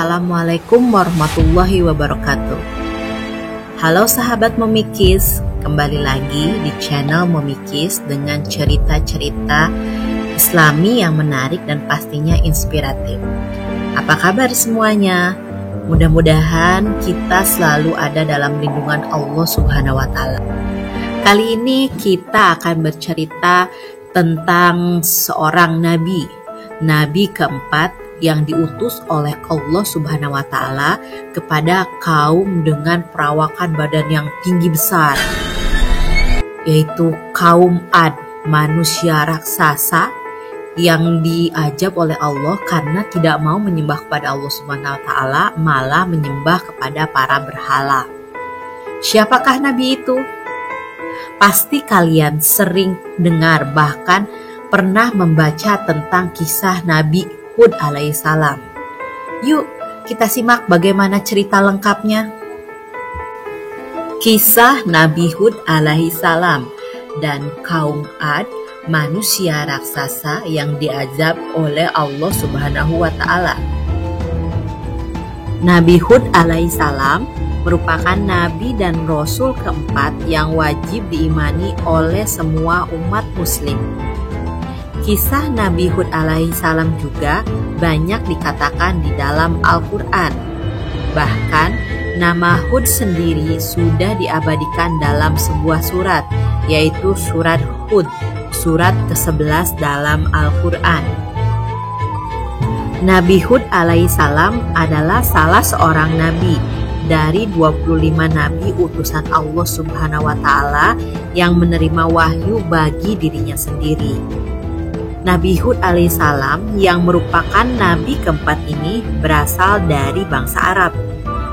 Assalamualaikum warahmatullahi wabarakatuh. Halo sahabat Memikis, kembali lagi di channel Memikis dengan cerita-cerita Islami yang menarik dan pastinya inspiratif. Apa kabar semuanya? Mudah-mudahan kita selalu ada dalam lindungan Allah Subhanahu wa Ta'ala. Kali ini kita akan bercerita tentang seorang nabi keempat yang diutus oleh Allah Subhanahu wa Ta'ala kepada kaum dengan perawakan badan yang tinggi besar, yaitu kaum Ad, manusia raksasa yang diajab oleh Allah karena tidak mau menyembah kepada Allah Subhanahu wa Ta'ala, malah menyembah kepada para berhala. Siapakah nabi itu? Pasti kalian sering dengar, bahkan pernah membaca tentang kisah Nabi Hud alaihissalam. Yuk kita simak bagaimana cerita lengkapnya. Kisah Nabi Hud alaihissalam dan kaum Ad, manusia raksasa yang diazab oleh Allah Subhanahu wa Ta'ala. Nabi Hud alaihissalam merupakan nabi dan rasul keempat yang wajib diimani oleh semua umat muslim. Kisah Nabi Hud alaihissalam juga banyak dikatakan di dalam Al-Quran. Bahkan nama Hud sendiri sudah diabadikan dalam sebuah surat, yaitu surat Hud, surat ke-11 dalam Al-Quran. Nabi Hud alaihissalam adalah salah seorang nabi dari 25 nabi utusan Allah Subhanahu wa Ta'ala yang menerima wahyu bagi dirinya sendiri. Nabi Hud alaihissalam yang merupakan nabi keempat ini berasal dari bangsa Arab,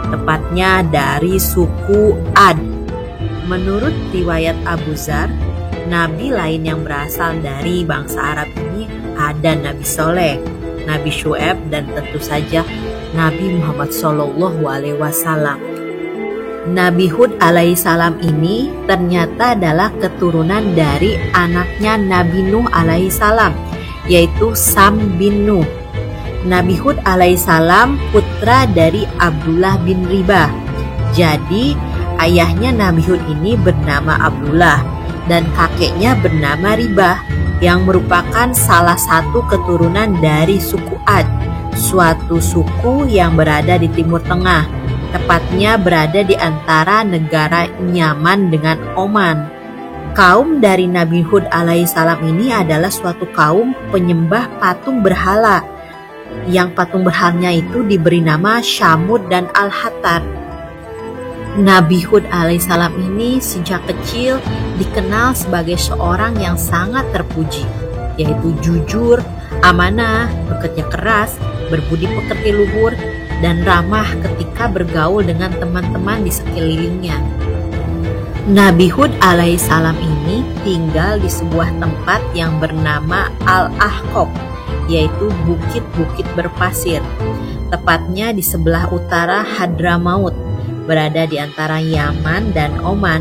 tepatnya dari suku Ad. Menurut riwayat Abu Dzar, nabi lain yang berasal dari bangsa Arab ini ada Nabi Soleh, Nabi Syu'aib, dan tentu saja Nabi Muhammad SAW. Nabi Hud alaihissalam ini ternyata adalah keturunan dari anaknya Nabi Nuh alaihissalam, yaitu Sam bin Nuh. Nabi Hud alaihissalam putra dari Abdullah bin Ribah. Jadi ayahnya Nabi Hud ini bernama Abdullah dan kakeknya bernama Ribah, yang merupakan salah satu keturunan dari suku Ad, suatu suku yang berada di Timur Tengah, tepatnya berada di antara negara Yaman dengan Oman. Kaum dari Nabi Hud alaihissalam ini adalah suatu kaum penyembah patung berhala, yang patung berhalanya itu diberi nama Syamud dan Al-Hatar. Nabi Hud alaihissalam ini sejak kecil dikenal sebagai seorang yang sangat terpuji, yaitu jujur, amanah, bekerja keras, berbudi pekerti luhur, dan ramah ketika bergaul dengan teman-teman di sekelilingnya. Nabi Hud alaihissalam ini tinggal di sebuah tempat yang bernama Al-Ahqaf, yaitu bukit-bukit berpasir, tepatnya di sebelah utara Hadramaut, berada di antara Yaman dan Oman.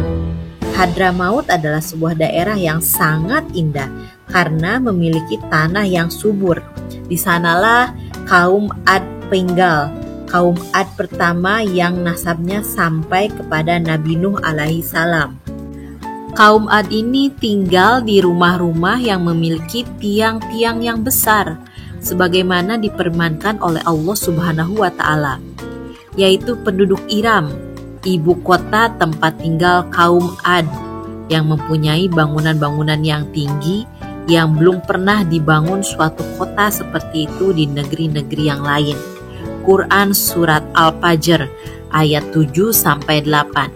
Hadramaut adalah sebuah daerah yang sangat indah karena memiliki tanah yang subur. Di sanalah kaum Ad tinggal, kaum Ad pertama yang nasabnya sampai kepada Nabi Nuh alaihissalam. Kaum Ad ini tinggal di rumah-rumah yang memiliki tiang-tiang yang besar, sebagaimana dipermankan oleh Allah Subhanahu wa Ta'ala, yaitu penduduk Iram, ibu kota tempat tinggal kaum Ad, yang mempunyai bangunan-bangunan yang tinggi yang belum pernah dibangun suatu kota seperti itu di negeri-negeri yang lain. Quran Surat Al-Fajr ayat 7-8.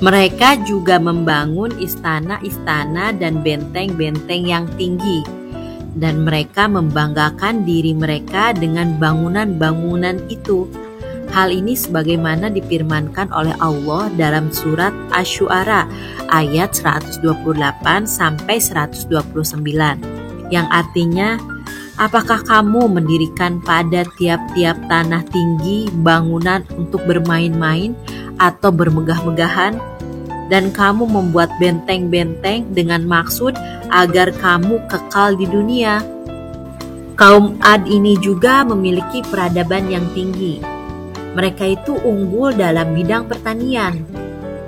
Mereka juga membangun istana-istana dan benteng-benteng yang tinggi, dan mereka membanggakan diri mereka dengan bangunan-bangunan itu. Hal ini sebagaimana difirmankan oleh Allah dalam surat Asy-Syu'ara ayat 128-129, yang artinya, apakah kamu mendirikan pada tiap-tiap tanah tinggi bangunan untuk bermain-main atau bermegah-megahan? Dan kamu membuat benteng-benteng dengan maksud agar kamu kekal di dunia. Kaum Ad ini juga memiliki peradaban yang tinggi. Mereka itu unggul dalam bidang pertanian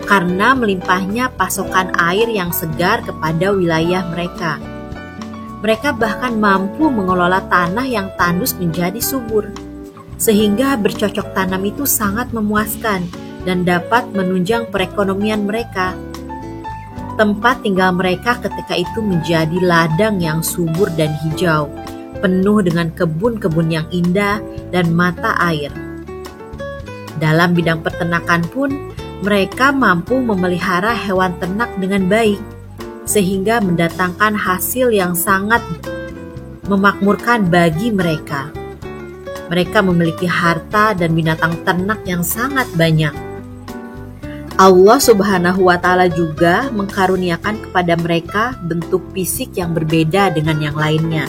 karena melimpahnya pasokan air yang segar kepada wilayah mereka. Mereka bahkan mampu mengelola tanah yang tandus menjadi subur, sehingga bercocok tanam itu sangat memuaskan dan dapat menunjang perekonomian mereka. Tempat tinggal mereka ketika itu menjadi ladang yang subur dan hijau, penuh dengan kebun-kebun yang indah dan mata air. Dalam bidang peternakan pun, mereka mampu memelihara hewan ternak dengan baik, sehingga mendatangkan hasil yang sangat memakmurkan bagi mereka. Mereka memiliki harta dan binatang ternak yang sangat banyak. Allah Subhanahu wa Ta'ala juga mengkaruniakan kepada mereka bentuk fisik yang berbeda dengan yang lainnya.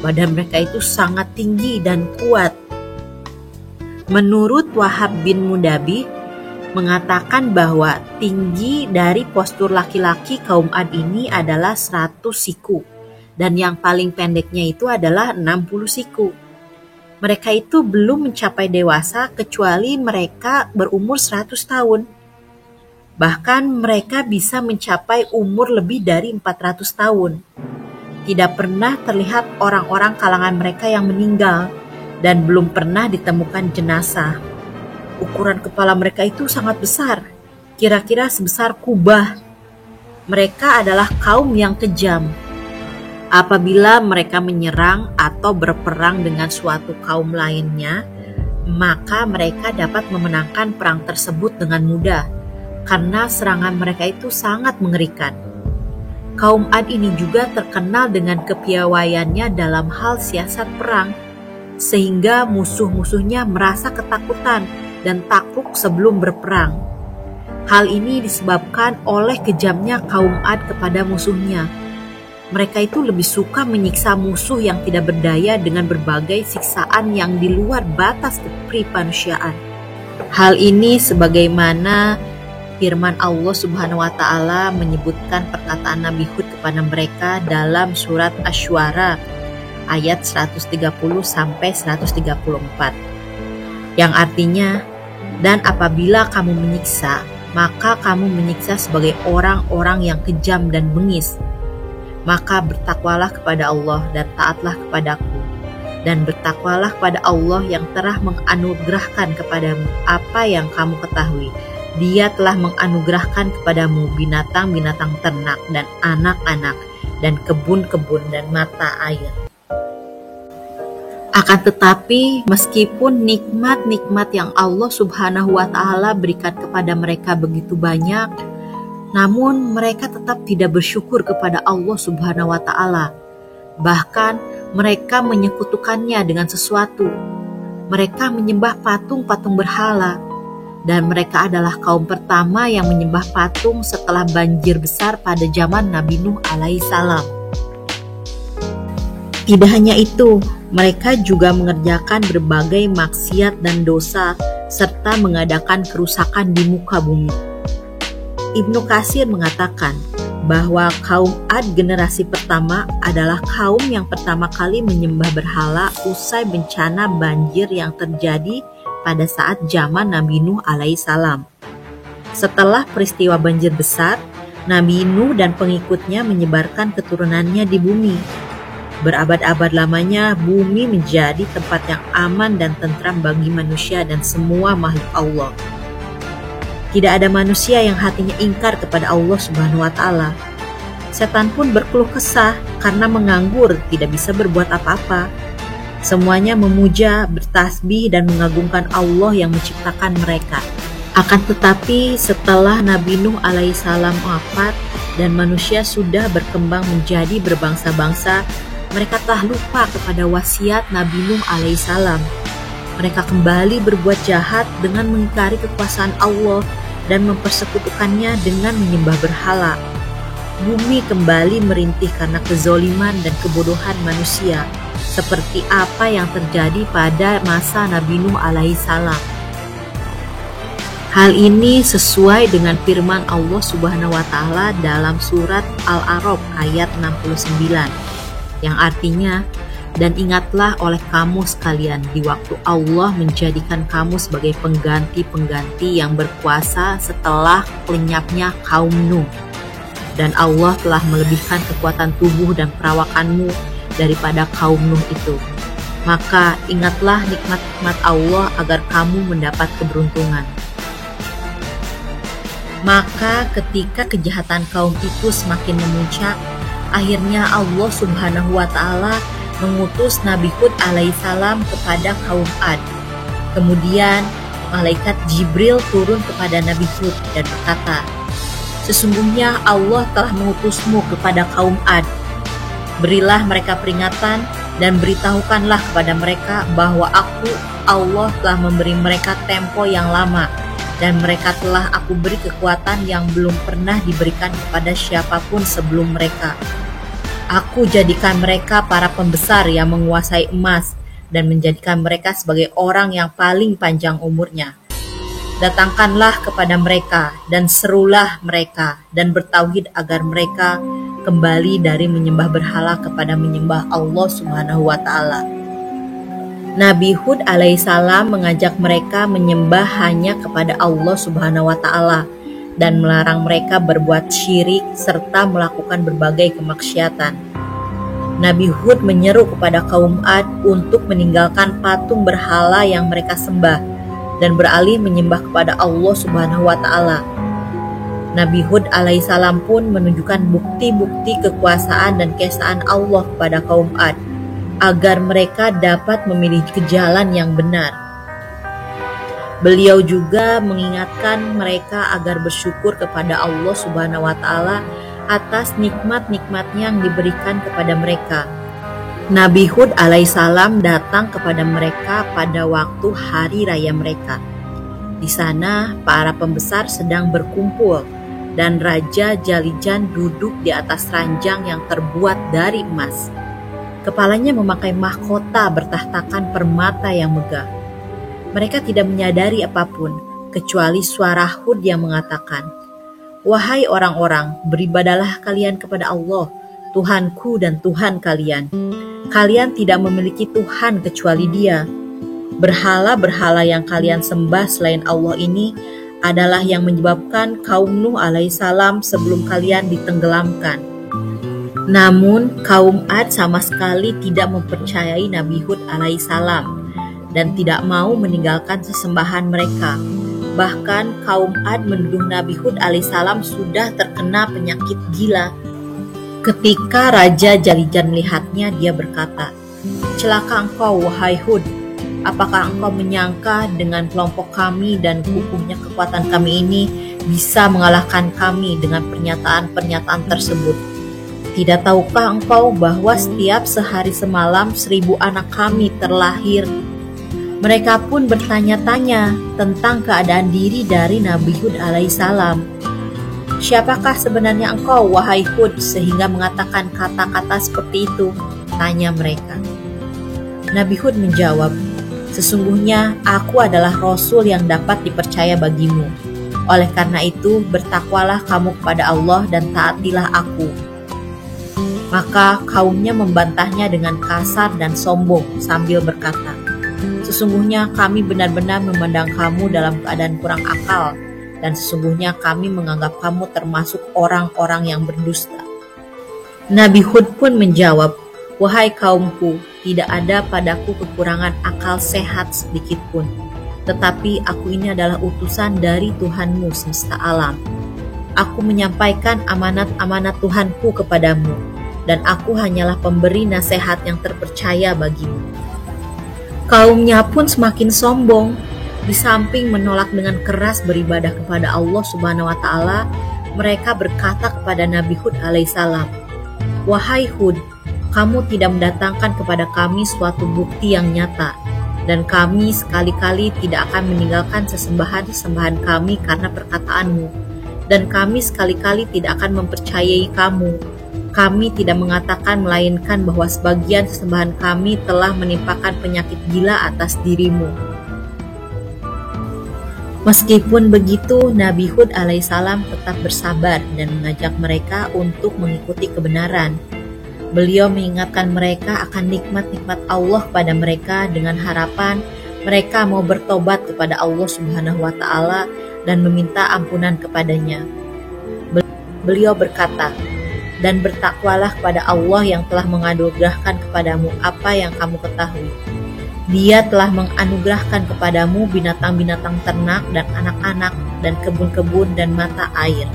Badan mereka itu sangat tinggi dan kuat. Menurut Wahab bin Mudabi mengatakan bahwa tinggi dari postur laki-laki kaum Ad ini adalah 100 siku dan yang paling pendeknya itu adalah 60 siku. Mereka itu belum mencapai dewasa kecuali mereka berumur 100 tahun. Bahkan mereka bisa mencapai umur lebih dari 400 tahun. Tidak pernah terlihat orang-orang kalangan mereka yang meninggal dan belum pernah ditemukan jenazah. Ukuran kepala mereka itu sangat besar, kira-kira sebesar kubah. Mereka adalah kaum yang kejam. Apabila mereka menyerang atau berperang dengan suatu kaum lainnya, maka mereka dapat memenangkan perang tersebut dengan mudah, karena serangan mereka itu sangat mengerikan. Kaum Ad ini juga terkenal dengan kepiawaiannya dalam hal siasat perang, sehingga musuh-musuhnya merasa ketakutan dan takut sebelum berperang. Hal ini disebabkan oleh kejamnya kaum Ad kepada musuhnya. Mereka itu lebih suka menyiksa musuh yang tidak berdaya dengan berbagai siksaan yang di luar batas keprimanusiaan. Hal ini sebagaimana firman Allah Subhanahu wa Ta'ala menyebutkan perkataan Nabi Hud kepada mereka dalam surat Asy-Syu'ara ayat 130 sampai 134. Yang artinya, dan apabila kamu menyiksa, maka kamu menyiksa sebagai orang-orang yang kejam dan bengis. Maka bertakwalah kepada Allah dan taatlah kepadaku, dan bertakwalah kepada Allah yang telah menganugerahkan kepadamu apa yang kamu ketahui. Dia telah menganugerahkan kepadamu binatang-binatang ternak dan anak-anak dan kebun-kebun dan mata air. Akan tetapi, meskipun nikmat-nikmat yang Allah Subhanahu wa Ta'ala berikan kepada mereka begitu banyak, namun mereka tetap tidak bersyukur kepada Allah Subhanahu wa Ta'ala. Bahkan mereka menyekutukannya dengan sesuatu. Mereka menyembah patung-patung berhala. Dan mereka adalah kaum pertama yang menyembah patung setelah banjir besar pada zaman Nabi Nuh alaihissalam. Tidak hanya itu, mereka juga mengerjakan berbagai maksiat dan dosa serta mengadakan kerusakan di muka bumi. Ibnu Katsir mengatakan bahwa kaum Ad generasi pertama adalah kaum yang pertama kali menyembah berhala usai bencana banjir yang terjadi pada saat zaman Nabi Nuh alaihissalam. Setelah peristiwa banjir besar, Nabi Nuh dan pengikutnya menyebarkan keturunannya di bumi. Berabad-abad lamanya, bumi menjadi tempat yang aman dan tentram bagi manusia dan semua makhluk Allah. Tidak ada manusia yang hatinya ingkar kepada Allah Subhanahu wa Ta'ala. Setan pun berkeluh kesah karena menganggur, tidak bisa berbuat apa-apa. Semuanya memuja, bertasbih, dan mengagungkan Allah yang menciptakan mereka. Akan tetapi setelah Nabi Nuh alaihissalam wafat dan manusia sudah berkembang menjadi berbangsa-bangsa, mereka telah lupa kepada wasiat Nabi Nuh alaihissalam. Mereka kembali berbuat jahat dengan mengingkari kekuasaan Allah dan mempersekutukannya dengan menyembah berhala. Bumi kembali merintih karena kezoliman dan kebodohan manusia, seperti apa yang terjadi pada masa Nabi Nuh alaihissalam. Hal ini sesuai dengan firman Allah Subhanahu wa Ta'ala dalam surat Al-A'raf ayat 69, yang artinya, Dan ingatlah oleh kamu sekalian di waktu Allah menjadikan kamu sebagai pengganti-pengganti yang berkuasa setelah lenyapnya kaum Nuh. Dan Allah telah melebihkan kekuatan tubuh dan perawakanmu daripada kaum Nuh itu. Maka ingatlah nikmat-nikmat Allah agar kamu mendapat keberuntungan. Maka ketika kejahatan kaum itu semakin memuncak, akhirnya Allah Subhanahu wa Ta'ala mengutus Nabi Hud alaihissalam kepada kaum Ad. Kemudian malaikat Jibril turun kepada Nabi Hud dan berkata, "Sesungguhnya Allah telah mengutusmu kepada kaum Ad. Berilah mereka peringatan dan beritahukanlah kepada mereka bahwa aku, Allah, telah memberi mereka tempo yang lama, dan mereka telah aku beri kekuatan yang belum pernah diberikan kepada siapapun sebelum mereka. Aku jadikan mereka para pembesar yang menguasai emas dan menjadikan mereka sebagai orang yang paling panjang umurnya. Datangkanlah kepada mereka dan serulah mereka dan bertauhid agar mereka kembali dari menyembah berhala kepada menyembah Allah Subhanahu wa Ta'ala." Nabi Hud alaihissalam mengajak mereka menyembah hanya kepada Allah Subhanahu wa Ta'ala dan melarang mereka berbuat syirik serta melakukan berbagai kemaksiatan. Nabi Hud menyeru kepada kaum Ad untuk meninggalkan patung berhala yang mereka sembah dan beralih menyembah kepada Allah Subhanahu wa Ta'ala. Nabi Hud alaihissalam pun menunjukkan bukti-bukti kekuasaan dan keesaan Allah kepada kaum Ad agar mereka dapat memilih ke jalan yang benar. Beliau juga mengingatkan mereka agar bersyukur kepada Allah Subhanahu wa Ta'ala atas nikmat-nikmatnya yang diberikan kepada mereka. Nabi Hud alaihissalam datang kepada mereka pada waktu hari raya mereka. Di sana para pembesar sedang berkumpul dan Raja Jalijan duduk di atas ranjang yang terbuat dari emas. Kepalanya memakai mahkota bertahtakan permata yang megah. Mereka tidak menyadari apapun kecuali suara Hud yang mengatakan, "Wahai orang-orang, beribadalah kalian kepada Allah, Tuhanku dan Tuhan kalian. Kalian tidak memiliki Tuhan kecuali Dia. Berhala-berhala yang kalian sembah selain Allah ini adalah yang menyebabkan kaum Nuh alaihissalam sebelum kalian ditenggelamkan." Namun kaum Ad sama sekali tidak mempercayai Nabi Hud alaihissalam dan tidak mau meninggalkan sesembahan mereka. Bahkan kaum Ad menuduh Nabi Hud alaihissalam sudah terkena penyakit gila. Ketika Raja Jalijan melihatnya, dia berkata, "Celaka engkau, wahai Hud. Apakah engkau menyangka dengan kelompok kami dan kukuhnya kekuatan kami ini bisa mengalahkan kami dengan pernyataan-pernyataan tersebut? Tidak tahukah engkau bahwa setiap sehari semalam 1000 anak kami terlahir?" Mereka pun bertanya-tanya tentang keadaan diri dari Nabi Hud alaihissalam. "Siapakah sebenarnya engkau, wahai Hud, sehingga mengatakan kata-kata seperti itu?" tanya mereka. Nabi Hud menjawab, "Sesungguhnya aku adalah Rasul yang dapat dipercaya bagimu. Oleh karena itu, bertakwalah kamu kepada Allah dan taatilah aku." Maka kaumnya membantahnya dengan kasar dan sombong sambil berkata, "Sesungguhnya kami benar-benar memandang kamu dalam keadaan kurang akal, dan sesungguhnya kami menganggap kamu termasuk orang-orang yang berdusta." Nabi Hud pun menjawab, "Wahai kaumku, tidak ada padaku kekurangan akal sehat sedikit pun. Tetapi aku ini adalah utusan dari Tuhanmu semesta alam. Aku menyampaikan amanat-amanat Tuhanku kepadamu, dan aku hanyalah pemberi nasihat yang terpercaya bagimu." Kaumnya pun semakin sombong. Di samping menolak dengan keras beribadah kepada Allah Subhanahu wa Ta'ala, mereka berkata kepada Nabi Hud alaihissalam, "Wahai Hud, kamu tidak mendatangkan kepada kami suatu bukti yang nyata, dan kami sekali-kali tidak akan meninggalkan sesembahan-sesembahan kami karena perkataanmu, dan kami sekali-kali tidak akan mempercayai kamu. Kami tidak mengatakan melainkan bahwa sebagian sesembahan kami telah menimpakan penyakit gila atas dirimu." Meskipun begitu, Nabi Hud alaihissalam tetap bersabar dan mengajak mereka untuk mengikuti kebenaran. Beliau mengingatkan mereka akan nikmat-nikmat Allah pada mereka dengan harapan mereka mau bertobat kepada Allah Subhanahu wa Ta'ala dan meminta ampunan kepadanya. Beliau berkata, "Dan bertakwalah kepada Allah yang telah menganugerahkan kepadamu apa yang kamu ketahui. Dia telah menganugerahkan kepadamu binatang-binatang ternak dan anak-anak dan kebun-kebun dan mata air."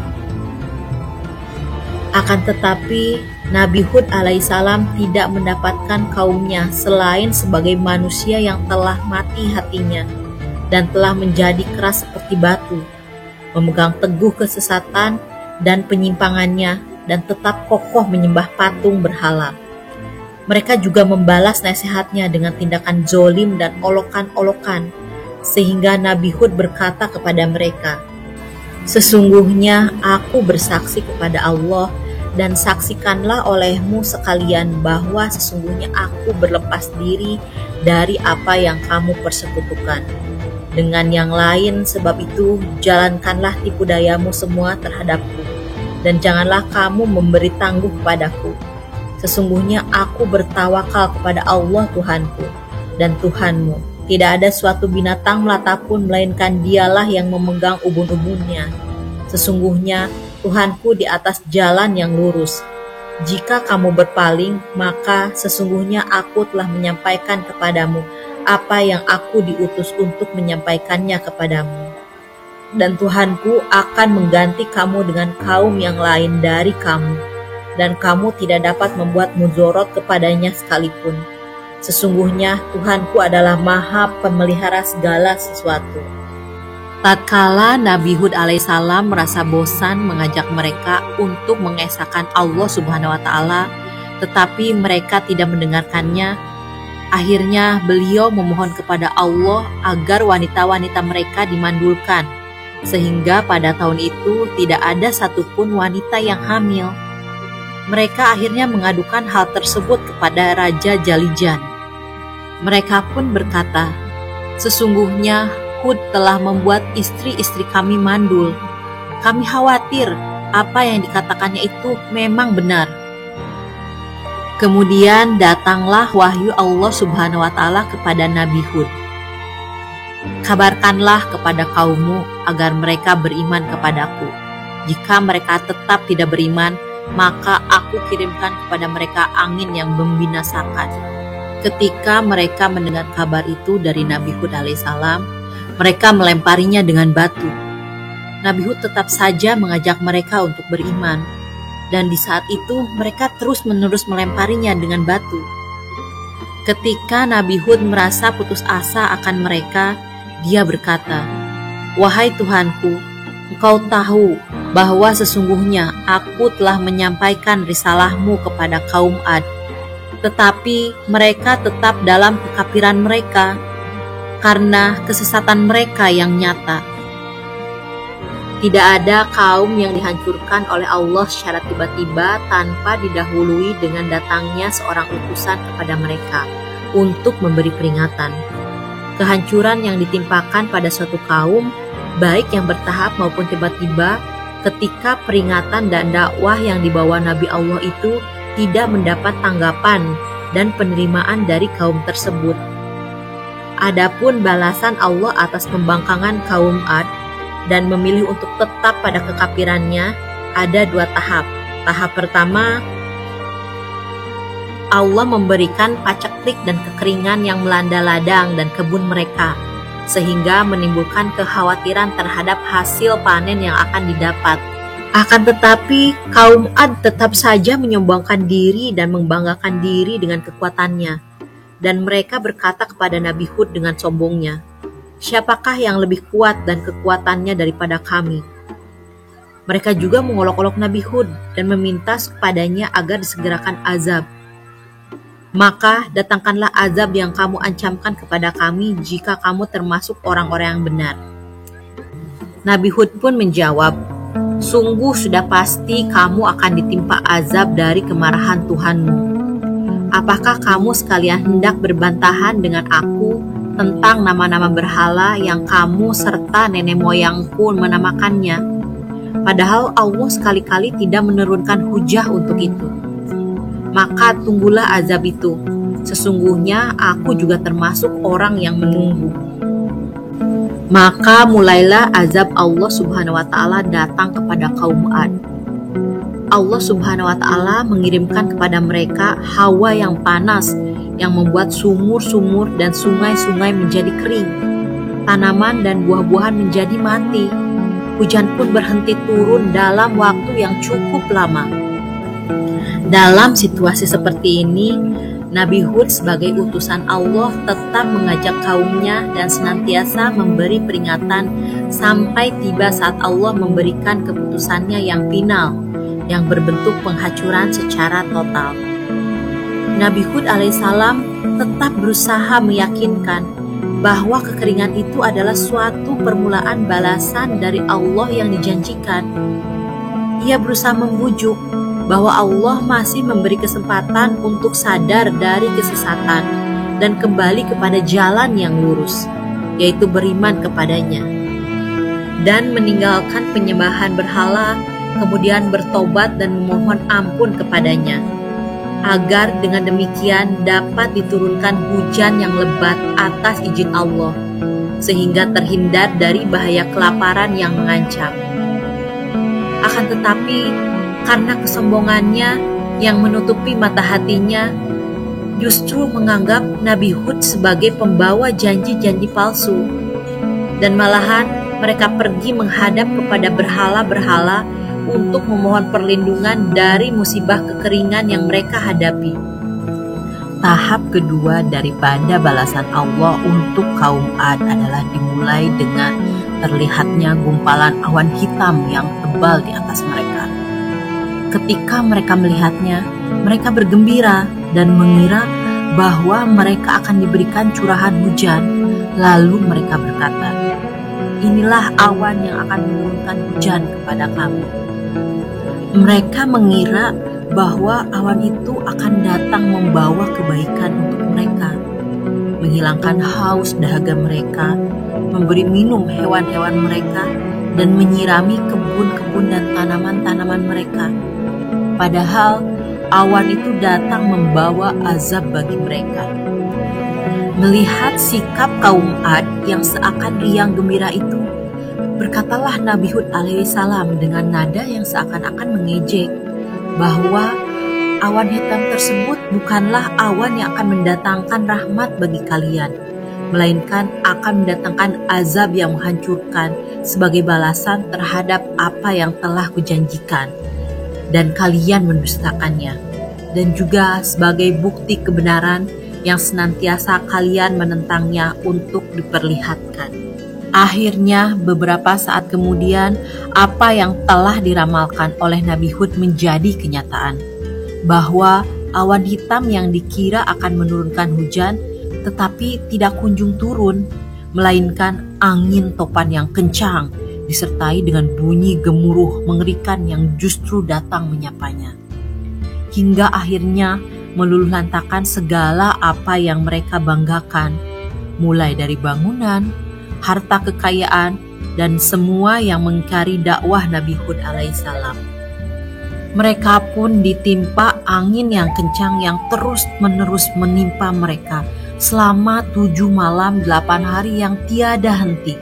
Akan tetapi Nabi Hud alaihissalam tidak mendapatkan kaumnya selain sebagai manusia yang telah mati hatinya dan telah menjadi keras seperti batu, memegang teguh kesesatan dan penyimpangannya dan tetap kokoh menyembah patung berhala. Mereka juga membalas nasihatnya dengan tindakan zolim dan olokan-olokan, sehingga Nabi Hud berkata kepada mereka, "Sesungguhnya aku bersaksi kepada Allah, dan saksikanlah olehmu sekalian bahwa sesungguhnya aku berlepas diri dari apa yang kamu persekutukan dengan yang lain. Sebab itu jalankanlah tipu dayamu semua terhadapku, dan janganlah kamu memberi tangguh kepadaku. Sesungguhnya aku bertawakal kepada Allah Tuhanku dan Tuhanmu. Tidak ada suatu binatang melata pun melainkan dialah yang memegang ubun-ubunnya. Sesungguhnya Tuhanku di atas jalan yang lurus. Jika kamu berpaling, maka sesungguhnya aku telah menyampaikan kepadamu apa yang aku diutus untuk menyampaikannya kepadamu. Dan Tuhanku akan mengganti kamu dengan kaum yang lain dari kamu, dan kamu tidak dapat membuat mudorot kepadanya sekalipun. Sesungguhnya Tuhanku adalah Maha Pemelihara segala sesuatu." Tatkala Nabi Hud alaihissalam merasa bosan mengajak mereka untuk mengesahkan Allah Subhanahu wa Ta'ala, tetapi mereka tidak mendengarkannya, akhirnya beliau memohon kepada Allah agar wanita-wanita mereka dimandulkan, sehingga pada tahun itu tidak ada satupun wanita yang hamil. Mereka akhirnya mengadukan hal tersebut kepada Raja Jalijan. Mereka pun berkata, "Sesungguhnya Hud telah membuat istri-istri kami mandul. Kami khawatir apa yang dikatakannya itu memang benar." Kemudian datanglah wahyu Allah Subhanahu wa Ta'ala kepada Nabi Hud. "Kabarkanlah kepada kaummu agar mereka beriman kepadaku. Jika mereka tetap tidak beriman, maka aku kirimkan kepada mereka angin yang membinasakan." Ketika mereka mendengar kabar itu dari Nabi Hud alaihissalam, mereka melemparinya dengan batu. Nabi Hud tetap saja mengajak mereka untuk beriman, dan di saat itu mereka terus-menerus melemparinya dengan batu. Ketika Nabi Hud merasa putus asa akan mereka, dia berkata, "Wahai Tuhanku, Engkau tahu bahwa sesungguhnya aku telah menyampaikan risalahmu kepada kaum Ad, tetapi mereka tetap dalam kekafiran mereka karena kesesatan mereka yang nyata. Tidak ada kaum yang dihancurkan oleh Allah secara tiba-tiba tanpa didahului dengan datangnya seorang utusan kepada mereka untuk memberi peringatan. Kehancuran yang ditimpakan pada suatu kaum, baik yang bertahap maupun tiba-tiba, ketika peringatan dan dakwah yang dibawa Nabi Allah itu tidak mendapat tanggapan dan penerimaan dari kaum tersebut. Adapun balasan Allah atas pembangkangan kaum Ad dan memilih untuk tetap pada kekafirannya ada dua tahap. Tahap pertama, Allah memberikan paceklik dan kekeringan yang melanda ladang dan kebun mereka, sehingga menimbulkan kekhawatiran terhadap hasil panen yang akan didapat. Akan tetapi, kaum Ad tetap saja menyombongkan diri dan membanggakan diri dengan kekuatannya. Dan mereka berkata kepada Nabi Hud dengan sombongnya, "Siapakah yang lebih kuat dan kekuatannya daripada kami?" Mereka juga mengolok-olok Nabi Hud dan meminta kepadanya agar disegerakan azab. "Maka datangkanlah azab yang kamu ancamkan kepada kami jika kamu termasuk orang-orang yang benar." Nabi Hud pun menjawab, "Sungguh sudah pasti kamu akan ditimpa azab dari kemarahan Tuhanmu. Apakah kamu sekalian hendak berbantahan dengan aku tentang nama-nama berhala yang kamu serta nenek moyangku menamakannya? Padahal Allah sekali-kali tidak menurunkan hujah untuk itu." maka tunggulah azab itu. Sesungguhnya aku juga termasuk orang yang menunggu. Maka mulailah azab Allah Subhanahu wa Ta'ala datang kepada kaum Ad. Allah Subhanahu wa Ta'ala mengirimkan kepada mereka hawa yang panas yang membuat sumur-sumur dan sungai-sungai menjadi kering. Tanaman dan buah-buahan menjadi mati. Hujan pun berhenti turun dalam waktu yang cukup lama. Dalam situasi seperti ini, Nabi Hud sebagai utusan Allah tetap mengajak kaumnya dan senantiasa memberi peringatan sampai tiba saat Allah memberikan keputusannya yang final, yang berbentuk penghancuran secara total. Nabi Hud alaihissalam tetap berusaha meyakinkan bahwa kekeringan itu adalah suatu permulaan balasan dari Allah yang dijanjikan. Ia berusaha membujuk bahwa Allah masih memberi kesempatan untuk sadar dari kesesatan dan kembali kepada jalan yang lurus, yaitu beriman kepadanya, dan meninggalkan penyembahan berhala, kemudian bertobat dan memohon ampun kepadanya, agar dengan demikian dapat diturunkan hujan yang lebat atas izin Allah, sehingga terhindar dari bahaya kelaparan yang mengancam. Akan tetapi, karena kesombongannya yang menutupi mata hatinya, justru menganggap Nabi Hud sebagai pembawa janji-janji palsu, dan malahan mereka pergi menghadap kepada berhala-berhala untuk memohon perlindungan dari musibah kekeringan yang mereka hadapi. Tahap kedua daripada balasan Allah untuk kaum Ad adalah dimulai dengan terlihatnya gumpalan awan hitam yang tebal di atas mereka. Ketika mereka melihatnya, mereka bergembira dan mengira bahwa mereka akan diberikan curahan hujan. Lalu mereka berkata, "Inilah awan yang akan menurunkan hujan kepada kami." Mereka mengira bahwa awan itu akan datang membawa kebaikan untuk mereka, menghilangkan haus dahaga mereka, memberi minum hewan-hewan mereka, dan menyirami kebun-kebun dan tanaman-tanaman mereka. Padahal awan itu datang membawa azab bagi mereka. Melihat sikap kaum Ad yang seakan riang gembira itu, berkatalah Nabi Hud alaihissalam dengan nada yang seakan-akan mengejek bahwa awan hitam tersebut bukanlah awan yang akan mendatangkan rahmat bagi kalian, melainkan akan mendatangkan azab yang menghancurkan sebagai balasan terhadap apa yang telah kujanjikan, dan kalian mendustakannya, dan juga sebagai bukti kebenaran yang senantiasa kalian menentangnya untuk diperlihatkan. Akhirnya beberapa saat kemudian apa yang telah diramalkan oleh Nabi Hud menjadi kenyataan, bahwa awan hitam yang dikira akan menurunkan hujan tetapi tidak kunjung turun, melainkan angin topan yang kencang disertai dengan bunyi gemuruh mengerikan yang justru datang menyapanya, hingga akhirnya meluluh lantakan segala apa yang mereka banggakan, mulai dari bangunan, harta kekayaan, dan semua yang mengingkari dakwah Nabi Hud alaihissalam. Mereka pun ditimpa angin yang kencang yang terus-menerus menimpa mereka selama 7 malam 8 hari yang tiada henti,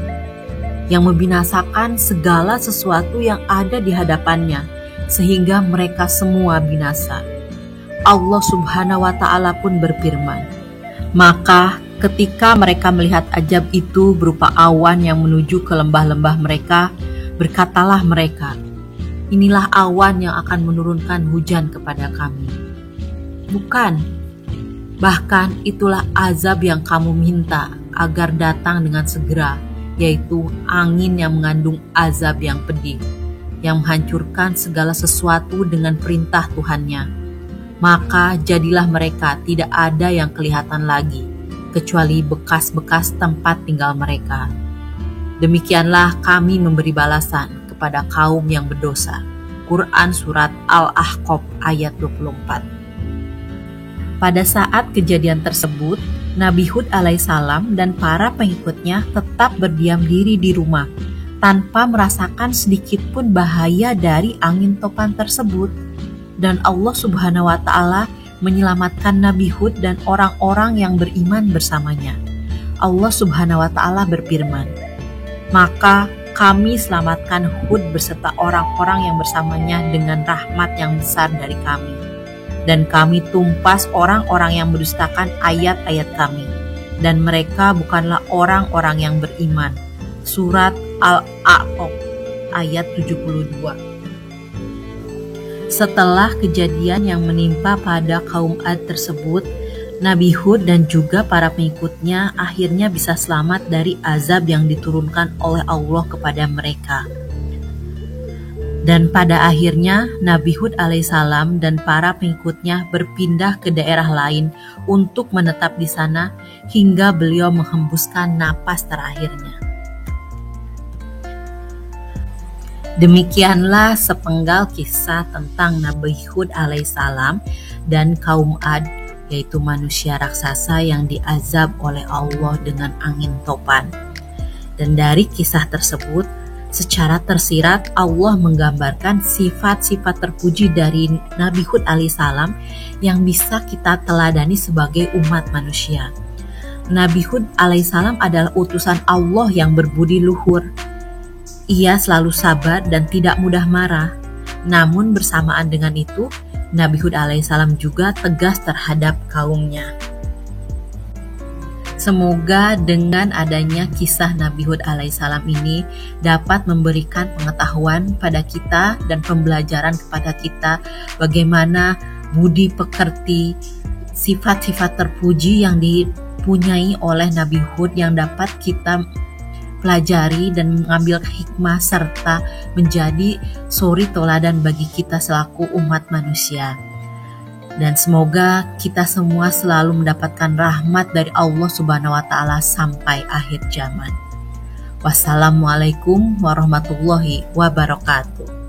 yang membinasakan segala sesuatu yang ada di hadapannya, sehingga mereka semua binasa. Allah Subhanahu wa Ta'ala pun berfirman, maka ketika mereka melihat ajab itu berupa awan yang menuju ke lembah-lembah mereka, berkatalah mereka, "Inilah awan yang akan menurunkan hujan kepada kami." Bukan, bahkan itulah azab yang kamu minta agar datang dengan segera, yaitu angin yang mengandung azab yang pedih, yang menghancurkan segala sesuatu dengan perintah Tuhannya. Maka jadilah mereka tidak ada yang kelihatan lagi, kecuali bekas-bekas tempat tinggal mereka. Demikianlah kami memberi balasan kepada kaum yang berdosa. Quran Surat Al-Ahqaf ayat 24. Pada saat kejadian tersebut, Nabi Hud alaihissalam dan para pengikutnya tetap berdiam diri di rumah, tanpa merasakan sedikit pun bahaya dari angin topan tersebut. Dan Allah Subhanahu wa Ta'ala menyelamatkan Nabi Hud dan orang-orang yang beriman bersamanya. Allah Subhanahu wa Ta'ala berfirman, "Maka kami selamatkan Hud beserta orang-orang yang bersamanya dengan rahmat yang besar dari kami. Dan kami tumpas orang-orang yang mendustakan ayat-ayat kami. Dan mereka bukanlah orang-orang yang beriman." Surat Al-A'raf ayat 72. Setelah kejadian yang menimpa pada kaum Ad tersebut, Nabi Hud dan juga para pengikutnya akhirnya bisa selamat dari azab yang diturunkan oleh Allah kepada mereka. Dan pada akhirnya Nabi Hud alaihissalam dan para pengikutnya berpindah ke daerah lain untuk menetap di sana hingga beliau menghembuskan napas terakhirnya. Demikianlah sepenggal kisah tentang Nabi Hud alaihissalam dan kaum Ad, yaitu manusia raksasa yang diazab oleh Allah dengan angin topan. Dan dari kisah tersebut, secara tersirat Allah menggambarkan sifat-sifat terpuji dari Nabi Hud alaihissalam yang bisa kita teladani sebagai umat manusia. Nabi Hud alaihissalam adalah utusan Allah yang berbudi luhur. Ia selalu sabar dan tidak mudah marah. Namun bersamaan dengan itu, Nabi Hud alaihissalam juga tegas terhadap kaumnya. Semoga dengan adanya kisah Nabi Hud alaihissalam ini dapat memberikan pengetahuan pada kita dan pembelajaran kepada kita bagaimana budi pekerti, sifat-sifat terpuji yang dipunyai oleh Nabi Hud yang dapat kita pelajari dan mengambil hikmah serta menjadi suri teladan bagi kita selaku umat manusia. Dan semoga kita semua selalu mendapatkan rahmat dari Allah Subhanahu wa Ta'ala sampai akhir zaman. Wassalamualaikum warahmatullahi wabarakatuh.